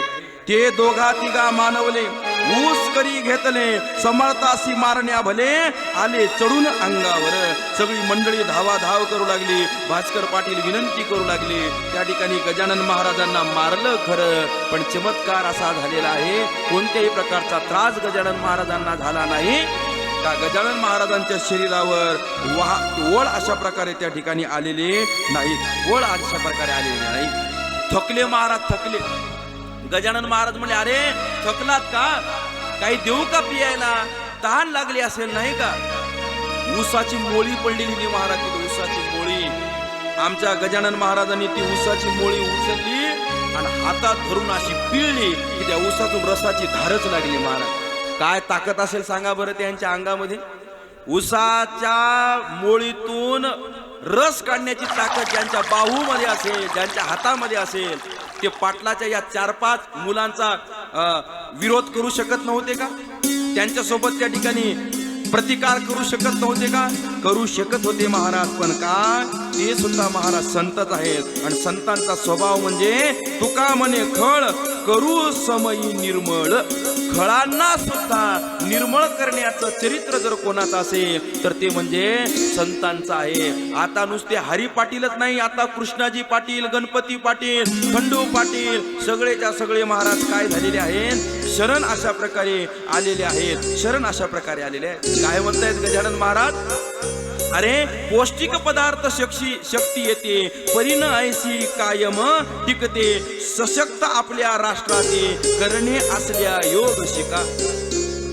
ते दोघा तिघा मानवले ऊस करी घेतले, समर्थासी मारण्या भले आले चढून अंगावर. सगळी मंडळी धावाधाव करू लागली. भास्कर पाटील विनंती करू लागले. त्या ठिकाणी गजानन महाराजांना मारलं खरं, पण चमत्कार असा झालेला आहे, कोणत्याही प्रकारचा त्रास गजानन महाराजांना झाला नाही. का गजानन महाराजांच्या शरीरावर ओळ अशा प्रकारे त्या ठिकाणी आलेले नाहीत. ओळ अशा प्रकारे आलेले नाही. थकले महाराज, थकले. गजानन महाराज म्हणले अरे थकलात का, काही देऊ का पियायला, तहान लागली असेल नाही का. ऊसाची मोळी पडलेली ती महाराज, ती ऊसाची मोळी. आमच्या गजानन महाराजांनी ती ऊसाची मोळी उचलली आणि हातात धरून अशी पिळली की त्या ऊसातून रसाची धारच लागली महाराज. काय ताकद असेल सांगा बरं त्यांच्या अंगामध्ये. ऊसाच्या मोळीतून रस काढण्याची ताकद ज्यांच्या बाहूमध्ये असेल, ज्यांच्या हातामध्ये असेल, ते पाटलाच्या या 4-5 मुलांचा विरोध करू शकत नव्हते का. त्यांच्यासोबत त्या ठिकाणी प्रतिकार करू शकत नव्हते का. करू शकत होते महाराज. पण का ते सुद्धा महाराज संतच आहेत. आणि संतांचा स्वभाव म्हणजे तुका म्हणे खळ करू समयी निर्मळ. खळांना सुद्धा निर्मळ करण्याचं चरित्र जर कोणाचं असेल तर ते म्हणजे संतांचं आहे. आता नुसते हरी पाटीलच नाही, आता कृष्णाजी पाटील, गणपती पाटील, खंडू पाटील, सगळेच्या सगळे महाराज काय झालेले आहेत, शरण अशा प्रकारे आलेले आहेत. शरण अशा प्रकारे आलेले आहेत. काय म्हणतायत गजानन महाराज, अरे पौष्टिक पदार्थ शक्ती येते, परिण ऐसी कायम टिकते, सशक्त आपल्या राष्ट्राचे करणे असल्या योग शिका.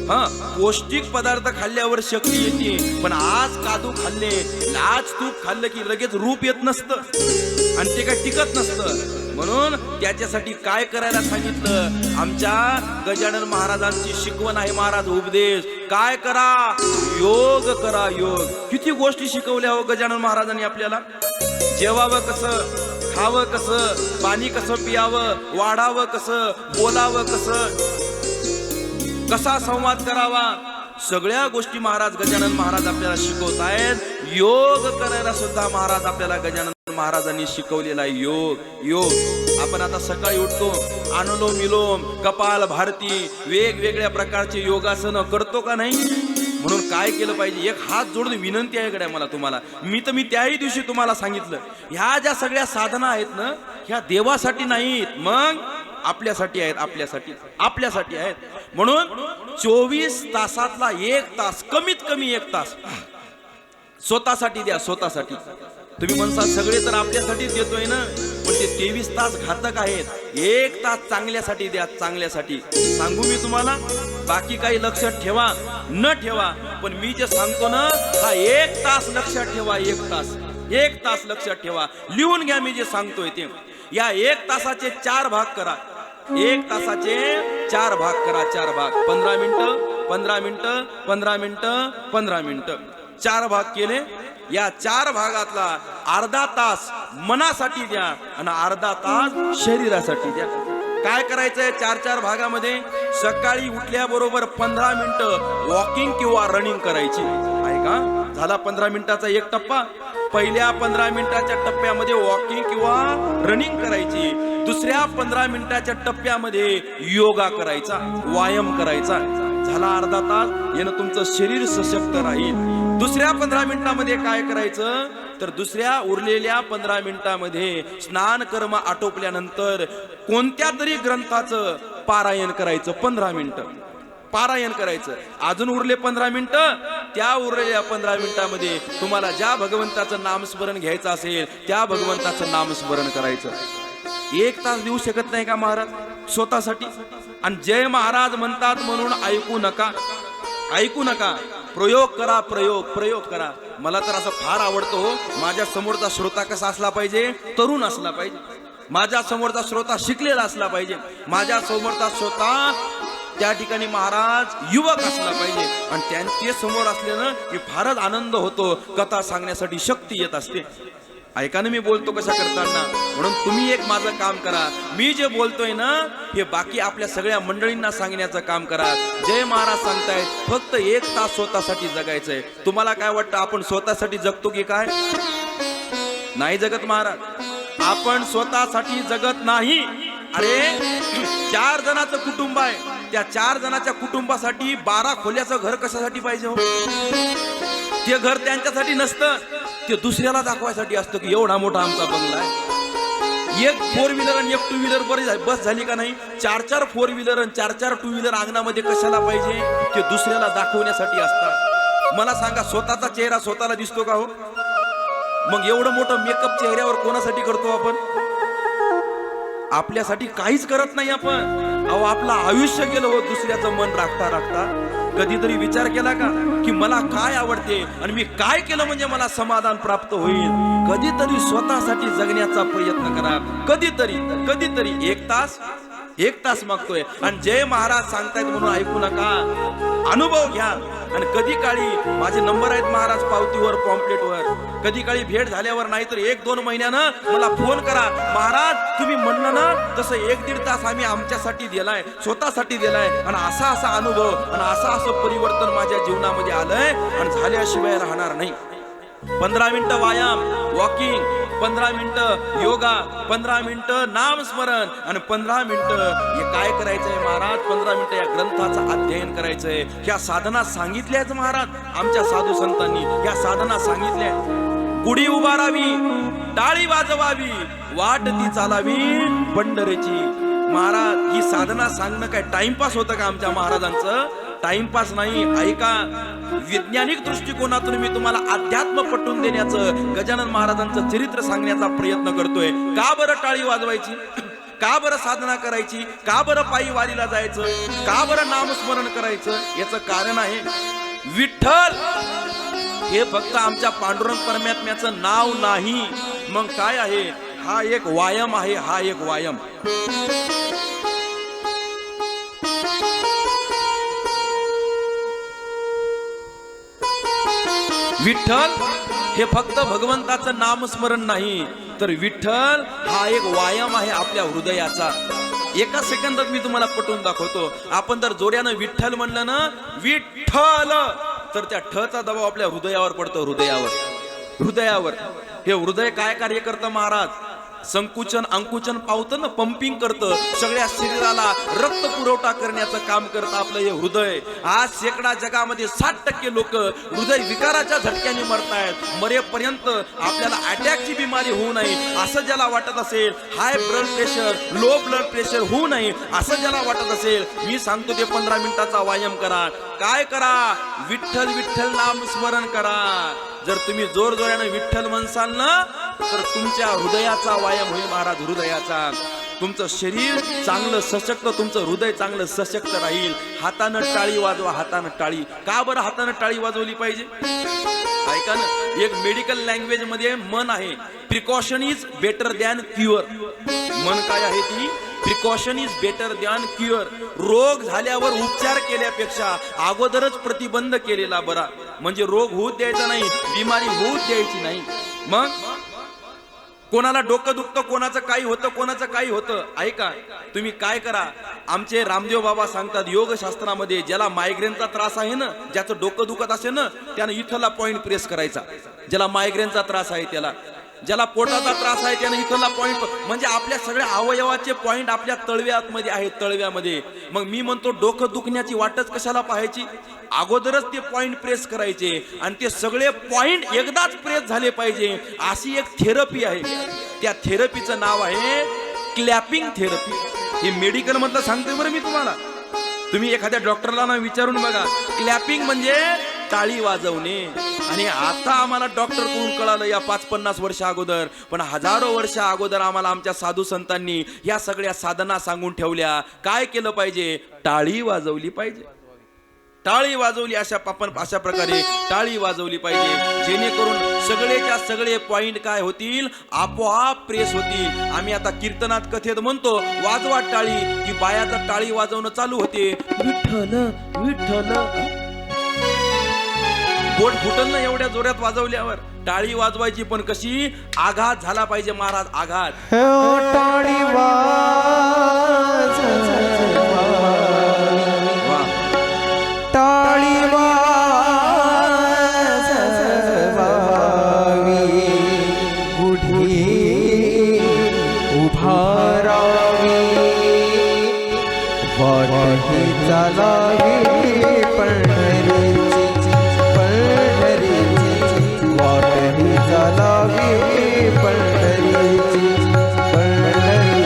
हा पौष्टिक पदार्थ खाल्ल्यावर शक्ती येते, पण आज काजू खाल्ले, आज तूप खाल्लं की लगेच रूप येत नसतं आणि ते काय टिकत नसतं. म्हणून त्याच्यासाठी काय करायला सांगितलं, आमच्या गजानन महाराजांची शिकवण आहे महाराज, उपदेश. काय करा, योग करा, योग. किती गोष्टी शिकवल्या हो गजानन महाराजांनी आपल्याला. जेवावं कसं, खावं कसं, पाणी कसं पियावं, वाढावं कसं, बोलावं कसं, कसा संवाद करावा, सगळ्या गोष्टी महाराज गजानन महाराज आपल्याला शिकवत आहेत. योग करायला सुद्धा महाराज आपल्याला गजानन महाराजांनी शिकवलेला आहे. योग. योग आपण आता सकाळी उठतो, अनुलोम विलोम, कपाल भारती, वेगवेगळ्या प्रकारचे योगासन करतो का नाही. म्हणून काय केलं पाहिजे, एक हात जोडून विनंती आहे कडे मला तुम्हाला. मी त्याही दिवशी तुम्हाला सांगितलं, ह्या ज्या सगळ्या साधना आहेत ना, ह्या देवासाठी नाहीत, मग आपल्यासाठी आहेत, आपल्यासाठी आहेत. म्हणून 24 तासातला 1 तास, कमीत कमी 1 तास स्वतःसाठी द्या. स्वतःसाठी तुम्ही म्हणता सगळे तर आपल्यासाठीच देतोय ना, पण ते 23 तास घातक आहेत. 1 तास चांगल्यासाठी द्या, चांगल्यासाठी. सांगू मी तुम्हाला, बाकी काही लक्षात ठेवा न ठेवा, पण मी जे सांगतो ना, हा 1 तास लक्षात ठेवा. 1 तास लक्षात ठेवा, लिहून घ्या मी जे सांगतोय ते. या 1 तासाचे 4 भाग करा. 1 तासाचे 4 भाग करा. 4 भाग, 15 मिनिटं 15 मिनिटं 15 मिनिटं 15 मिनिटं 4 भाग केले. या 4 भागातला अर्धा तास मनासाठी द्या आणि अर्धा तास शरीरासाठी द्या. काय करायचंय 4 भागामध्ये, सकाळी उठल्याबरोबर 15 मिनिटं वॉकिंग किंवा रनिंग करायची आहे का. झाला 15 मिनिटाचा एक टप्पा. पहिल्या 15 मिनिटाच्या टप्प्यामध्ये वॉकिंग किंवा रनिंग करायची. दुसऱ्या 15 मिनिटाच्या टप्प्यामध्ये योगा करायचा, व्यायाम करायचा. झाला अर्धा तास. यानं तुमचं शरीर सशक्त राहील. दुसऱ्या 15 मिनिटामध्ये काय करायचं, तर दुसऱ्या उरलेल्या 15 मिनिटामध्ये स्नान कर्म आटोपल्यानंतर कोणत्या तरी ग्रंथाचं पारायण करायचं. 15 मिनिटं पारायण करायचं. अजून उरले 15 मिनिटं. त्या उरलेल्या 15 मिनिटामध्ये तुम्हाला ज्या भगवंताचं नामस्मरण घ्यायचं असेल त्या भगवंताचं नामस्मरण करायचं. 1 तास देऊ शकत नाही का महाराज स्वतःसाठी. आणि जय महाराज म्हणतात म्हणून ऐकू नका, ऐकू नका. प्रयोग करा, प्रयोग करा. मला तर असं फार आवडतो हो. माझ्या समोरचा श्रोता कसा असला पाहिजे? तरुण असला पाहिजे. माझ्या समोरचा श्रोता शिकलेला असला पाहिजे. माझ्या समोरचा श्रोता त्या ठिकाणी महाराज युवक असला पाहिजे. आणि त्यांचे समोर असल्यानं की फारच आनंद होतो. कथा सांगण्यासाठी शक्ती येत असते. ऐका ना मी बोलतो कशा करताना. म्हणून तुम्ही एक माझं काम करा. मी जे बोलतोय ना हे बाकी आपल्या सगळ्या मंडळींना सांगण्याचं काम करा. जय महाराज सांगतायत फक्त 1 तास स्वतःसाठी जगायचंय. तुम्हाला काय वाटतं आपण स्वतःसाठी जगतो की काय? नाही जगत महाराज. आपण स्वतःसाठी जगत नाही. अरे 4 जणांचं कुटुंब आहे. त्या 4 जणांच्या कुटुंबासाठी 12 खोल्याचं घर कशासाठी पाहिजे हो? ते घर त्यांच्यासाठी नसतं. ते दुसऱ्याला दाखवायसाठी असतं की एवढा मोठा आमचा बंगला आहे. एक 4 व्हीलर आणि एक 2 व्हीलर बस झाली का नाही? 4 4 व्हीलर आणि 4 2 व्हीलर अंगणामध्ये कशाला पाहिजे? ते दुसऱ्याला दाखवण्यासाठी असतात. मला सांगा स्वतःचा चेहरा स्वतःला दिसतो का हो? मग एवढं मोठं मेकअप चेहऱ्यावर कोणासाठी करतो आपण? आपल्यासाठी काहीच करत नाही आपण. अहो आपलं आयुष्य गेलं हो दुसऱ्याचं मन राखता राखता. कधीतरी विचार केला का की मला काय आवडते आणि मी काय केलं म्हणजे मला समाधान प्राप्त होईल? कधीतरी स्वतःसाठी जगण्याचा प्रयत्न करा. कधीतरी 1 तास मागतोय आणि जय महाराज सांगतायत म्हणून ऐकू नका. अनुभव घ्या. आणि कधी काळी माझे नंबर आहेत महाराज पावतीवर, पॉम्पलेटवर. कधी काळी भेट झाल्यावर नाही तर 1-2 महिन्यानं मला फोन करा. महाराज तुम्ही म्हणलं ना तसं 1-1.5 तास आम्ही आमच्यासाठी दिलाय, स्वतःसाठी दिलाय. आणि असा अनुभव आणि असं परिवर्तन माझ्या जीवनामध्ये आलंय आणि झाल्याशिवाय राहणार नाही. 15 मिनिटं व्यायाम वॉकिंग, 15 मिनिटं योगा, 15 मिनिटं नामस्मरण आणि 15 मिनिटं हे काय करायचंय महाराज? 15 मिनिटं या ग्रंथाचं अध्ययन करायचंय. ह्या साधना सांगितल्याच महाराज आमच्या साधू संतांनी. ह्या साधना सांगितल्या. गुढी उभारावी, टाळी वाजवावी, वाट ती चालावी पंढरीची. महाराज ही साधना सांगणं काय टाइमपास होतं का आमच्या महाराजांचं? टाइमपास नाही. ऐका, वैज्ञानिक दृष्टिकोनातून मी तुम्हाला अध्यात्म पटवून देण्याचं, गजानन महाराजांचं चरित्र सांगण्याचा प्रयत्न करतोय. का बरं टाळी वाजवायची? का बरं साधना करायची? का बरं पायी वारीला जायचं? का बरं नामस्मरण करायचं? याचं कारण आहे विठ्ठल हे फक्त आमच्या पांडुरंग परमात्म्याचं नाव नाही. मग काय आहे? हा एक व्यायाम आहे. हा एक व्यायाम. विठ्ठल हे फक्त भगवंताचं नामस्मरण नाही तर विठ्ठल हा एक व्यायाम आहे आपल्या हृदयाचा. एका सेकंदात मी तुम्हाला पटवून दाखवतो. आपण जर जोड्यानं विठ्ठल म्हणलं ना विठ्ठल तर त्या ठचा दबाव आपल्या हृदयावर पडतो. हृदयावर हे हृदय काय कार्य करतं महाराज? संकुचन अंकुचन पावतं ना, पंपिंग करतं. सगळ्या शरीराला रक्त पुरवठा करण्याचं काम करतं आपलं हे हृदय. आज शेकडा जगामध्ये 60% लोक हृदय विकाराच्या झटक्याने मरतायत. मरेपर्यंत आपल्याला अटॅकची बिमारी होऊ नये असं ज्याला वाटत असेल, high blood pressure, low blood pressure होऊ नये असं ज्याला वाटत असेल, मी सांगतो ते 15 मिनिटाचा व्यायाम करा. काय करा? विठ्ठल विठ्ठल नाम स्मरण करा. जर तुम्ही जोरजोराने विठ्ठल म्हणसाल ना तर तुमच्या हृदयाचा व्यायाम होईल महाराज. हृदयाचा तुमचं शरीर चांगलं सशक्त, तुमचं हृदय चांगलं सशक्त राहील. हातानं टाळी वाजवा, हातानं टाळी. का बरं हातानं टाळी वाजवली पाहिजे? ऐका ना, एक मेडिकल लँग्वेज मध्ये मन आहे precaution is better than cure. मन काय आहे ती? Precaution is better than cure. रोग झाल्यावर उपचार केल्यापेक्षा अगोदरच प्रतिबंध केलेला बरा. म्हणजे रोग होऊ द्यायचा नाही, बिमारी होऊ द्यायची नाही. मग कोणाला डोकं दुखतं, कोणाचं काही होतं. ऐका, तुम्ही काय करा, आमचे रामदेव बाबा सांगतात योगशास्त्रामध्ये ज्याला मायग्रेनचा त्रास आहे ना, ज्याचं डोकं दुखत असेल ना, त्यानं इथला पॉइंट प्रेस करायचा. ज्याला मायग्रेनचा त्रास आहे त्याला, ज्याला पोटाचा त्रास आहे त्यानं इथला पॉइंट, म्हणजे आपल्या सगळ्या अवयवाचे पॉइंट आपल्या तळव्यामध्ये आहेत, तळव्यामध्ये. मग मी म्हणतो डोकं दुखण्याची वाटच कशाला पाहायची? अगोदरच ते पॉइंट प्रेस करायचे आणि ते सगळे पॉइंट एकदाच प्रेस झाले पाहिजे. अशी एक थेरपी आहे. त्या थेरपीचं नाव आहे क्लॅपिंग थेरपी. हे मेडिकल मधलं सांगतोय बरं मी तुम्हाला. तुम्ही एखाद्या डॉक्टरला ना विचारून बघा. क्लॅपिंग म्हणजे टाळी वाजवणे. आणि आता आम्हाला डॉक्टर कडून कळालं या 5-50 वर्ष अगोदर, पण हजारो वर्ष अगोदर आम्हाला आमच्या साधू संतांनी या सगळ्या साधना सांगून ठेवल्या. काय केलं पाहिजे? टाळी वाजवली पाहिजे. टाळी वाजवली अशा प्रकारे टाळी वाजवली पाहिजे, जेणेकरून सगळेच्या सगळे पॉइंट काय होतील, आपोआप प्रेस होतील. आम्ही आता कीर्तनात कथेत म्हणतो वाजवा टाळी, की बायाचा टाळी वाजवणं चालू होते, विठ्ठल विठ्ठल. बोट फुटल ना एवढ्या जोरात वाजवल्यावर. टाळी वाजवायची पण कशी, आघात झाला पाहिजे महाराज, आघात. टाळी टाळी गुढी उभारावी, वाटही चालावी पंढरीची, पंढरीची वाटही चालावी पंढरीची, पंढरी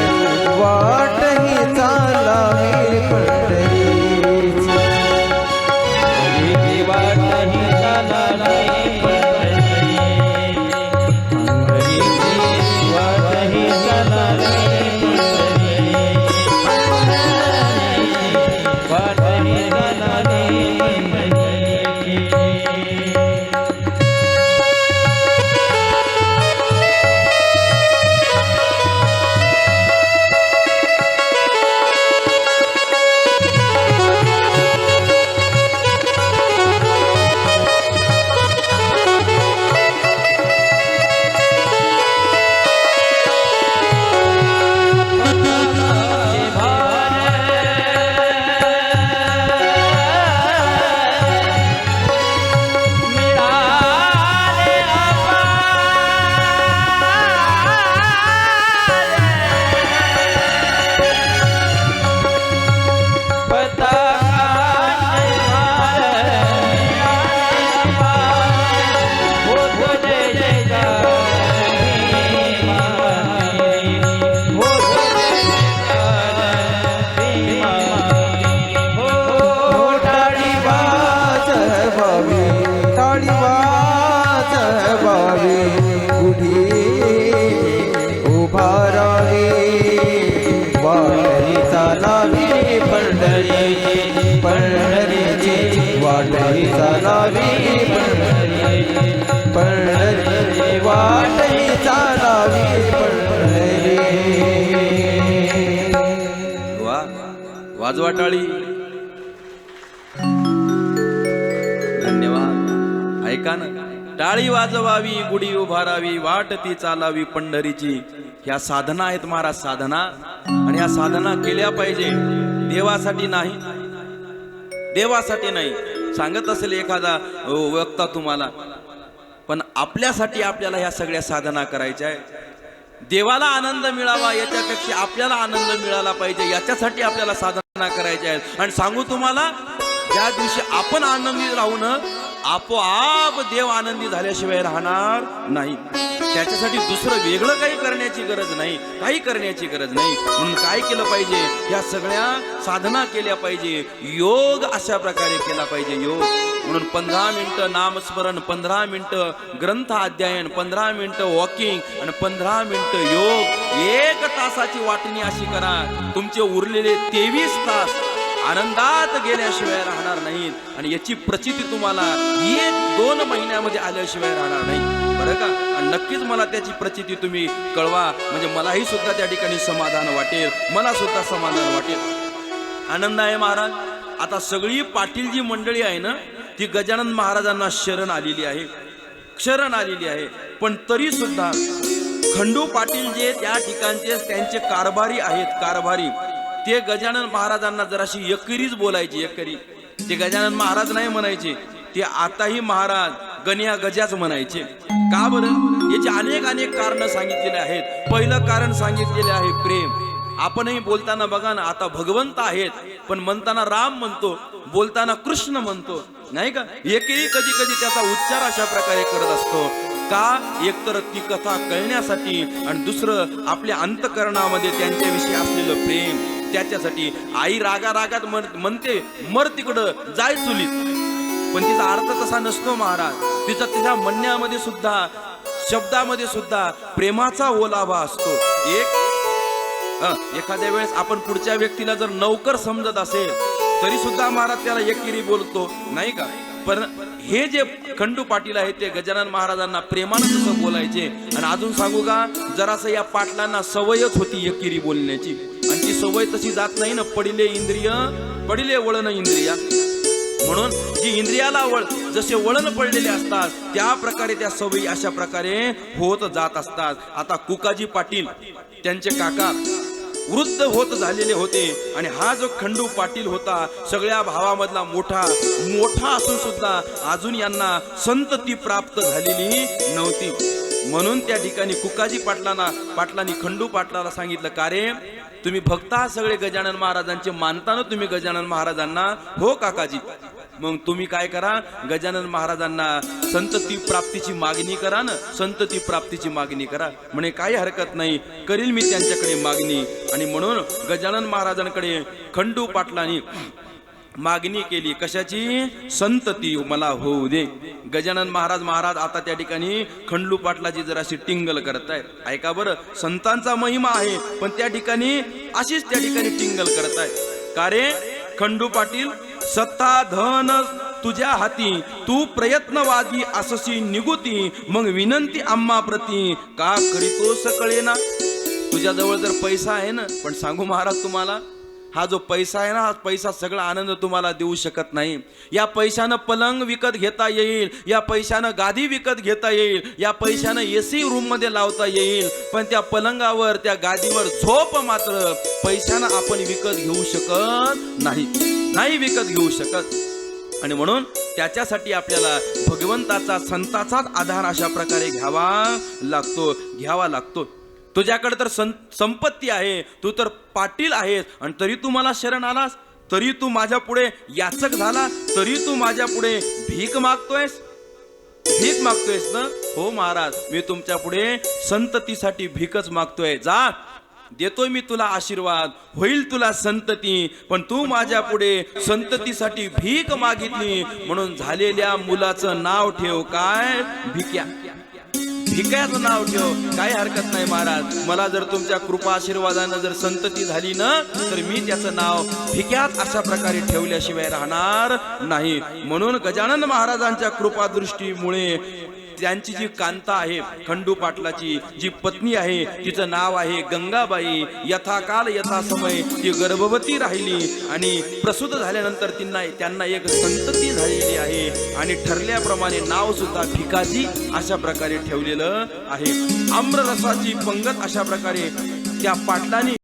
वाटही चालावी पंढरीची. वाटही चालावी पंढरी, वाटही चालावी पंढरी. वा वाजवा टाळी. धन्यवाद. ऐका ना, टाळी वाजवावी गुढी उभारावी, वाट ती चालावी पंढरीची. ह्या साधना आहेत महाराज, साधना. आणि ह्या साधना केल्या पाहिजे, देवासाठी नाही, देवासाठी नाही. सांगत असेल एखादा वक्ता तुम्हाला, पण आपल्यासाठी आपल्याला ह्या सगळ्या साधना करायच्या आहेत. देवाला आनंद मिळावा याच्यापेक्षा आपल्याला आनंद मिळाला पाहिजे, याच्यासाठी आपल्याला साधना करायच्या आहेत. आणि सांगू तुम्हाला, ज्या दिवशी आपण आनंदी राहू ना, आपोआप देव आनंदी झाल्याशिवाय राहणार नाही. त्याच्यासाठी दुसरं वेगळं काही करण्याची गरज नाही, काही करण्याची गरज नाही. म्हणून काय केलं पाहिजे, या सगळ्या साधना केल्या पाहिजे, योग अशा प्रकारे केला पाहिजे, योग. म्हणून 15 मिनिटं नामस्मरण, 15 मिनिटं ग्रंथ अध्ययन, 15 मिनिटं वॉकिंग आणि 15 मिनिटं योग. 1 तासाची वाटणी अशी करा, तुमचे उरलेले 23 तास आनंदात गेल्याशिवाय राहणार नाहीत. आणि याची प्रचिती तुम्हाला 1-2 महिन्यामध्ये आल्याशिवाय राहणार नाही, बरं का. आणि नक्कीच मला त्याची प्रचिती तुम्ही कळवा, म्हणजे मलाही सुद्धा त्या ठिकाणी समाधान वाटेल, मला सुद्धा समाधान वाटेल, आनंद आहे महाराज. आता सगळी पाटील जी मंडळी आहे ना, ती गजानन महाराजांना शरण आलेली आहे, शरण आलेली आहे. पण तरी सुद्धा खंडू पाटील जे त्या ठिकाणचे त्यांचे कारभारी आहेत, कारभारी, ते गजानन महाराजांना जराशी एकरीच बोलायची, एकरी. ते गजानन महाराज नाही म्हणायचे, ते आताही महाराज गण्या गजाच म्हणायचे. का बरं, याचे अनेक कारण सांगितलेले आहेत. पहिलं कारण सांगितलेले आहे प्रेम. आपणही बोलताना बघा ना, आता भगवंत आहेत, पण म्हणताना राम म्हणतो, बोलताना कृष्ण म्हणतो, नाही का. एकही कधी कधी त्याचा उच्चार अशा प्रकारे करत असतो. का, एकतर ती कथा कळण्यासाठी, आणि दुसरं आपल्या अंतकरणामध्ये त्यांच्याविषयी असलेलं प्रेम, त्याच्यासाठी. आई रागात म्हणते मर तिकडं, जाय चुलीत, पण तिचा अर्थ तसा नसतो महाराज. तिच्या म्हणण्यामध्ये सुद्धा, शब्दामध्ये सुद्धा प्रेमाचा ओलावा असतो. एखाद्या वेळेस आपण पुढच्या व्यक्तीला जर नौकर समजत असेल, तरी सुद्धा महाराज त्याला एकेरी बोलतो नाही का. पण हे जे खंडू पाटील आहेत ते गजानन महाराजांना प्रेमानं तसं बोलायचे. आणि अजून सांगू का, जरासं या पाटलांना सवयच होती एकेरी बोलण्याची. आणि ती सवय तशी जात नाही ना, पडिले इंद्रिय पडिले वळण इंद्रिया. म्हणून जी इंद्रियाला जसे वळण पडलेले असतात त्या प्रकारे त्या सवयी अशा प्रकारे होत जात असतात. आता कुकाजी पाटील त्यांचे काका वृद्ध होत झालेले होते. आणि हा जो खंडू पाटील होता सगळ्या भावामधला मोठा असून सुद्धा अजून यांना संतती प्राप्त झालेली नव्हती. म्हणून त्या ठिकाणी कुकाजी पाटलांनी खंडू पाटलाला सांगितलं, का रे तुम्ही भक्त आहात सगळे गजानन महाराजांचे, मानता ना तुम्ही गजानन महाराजांना. हो काकाजी. मग तुम्ही काय करा, गजानन महाराजांना संतती प्राप्तीची मागणी करा ना, संतती प्राप्तीची मागणी करा. म्हणे काही हरकत नाही, करील मी त्यांच्याकडे मागणी. आणि म्हणून गजानन महाराजांकडे खंडू पाटलांनी मागणी केली, कशाची, संतती मला होऊ दे. गजानन महाराज आता त्या ठिकाणी खंडू पाटलाची जराशी टिंगल करतायत. ऐका बरं, संतांचा महिमा आहे पण त्या ठिकाणी अशीच त्या ठिकाणी टिंगल करतायत. का रे खंडू पाटील, सत्ता धन तुझ्या हाती, तू प्रयत्नवादी असशी निगुती, मग विनंती आम्हा प्रती का करीतो सकळे ना. तुझ्याजवळ जर पैसा आहे ना, पण सांगू महाराज तुम्हाला, हा जो पैसा आहे ना, हा पैसा सगळा आनंद तुम्हाला देऊ शकत नाही. या पैशानं पलंग विकत घेता येईल, या पैशानं गादी विकत घेता येईल, या पैशानं एसी रूम मध्ये लावता येईल, पण त्या पलंगावर त्या गादीवर झोप मात्र पैशानं आपण विकत घेऊ शकत नाही विकत घेऊ शकत. आणि म्हणून त्याच्यासाठी आपल्याला भगवंताचा संताचाच आधार अशा प्रकारे घ्यावा लागतो. तुझ्याकडे तर संपत्ती आहे, तू तर पाटील आहेस, आणि तरी तू मला शरण आलास, तरी तू माझ्या पुढे याचक झाला, तरी तू माझ्या पुढे भीक मागतोयस ना. हो महाराज, मी तुमच्या पुढे संततीसाठी भीकच मागतोय. जा, देतोय मी तुला आशीर्वाद, होईल तुला संतती, पण तू माझ्या पुढे संततीसाठी भीक मागितली म्हणून झालेल्या मुलाचं नाव ठेव काय, भिक्याचं नाव ठेव. काही हरकत नाही महाराज, मला जर तुमच्या कृपा आशीर्वादानं जर संतती झाली ना, तर मी त्याचं नाव भिक्यात अशा प्रकारे ठेवल्याशिवाय राहणार नाही. म्हणून गजानन महाराजांच्या कृपा दृष्टीमुळे त्यांची जी कांता आहे, खंडू पाटलाची जी पत्नी आहे, तिचं नाव आहे गंगाबाई. यथाकाल यथासमय ती गर्भवती राहिली आणि प्रसूत झाल्यानंतर त्यांना एक संतती झालेली आहे. आणि ठरल्याप्रमाणे नाव सुद्धा भिकाजी अशा प्रकारे ठेवलेलं आहे. आम्ररसाची पंगत अशा प्रकारे त्या पाटलांनी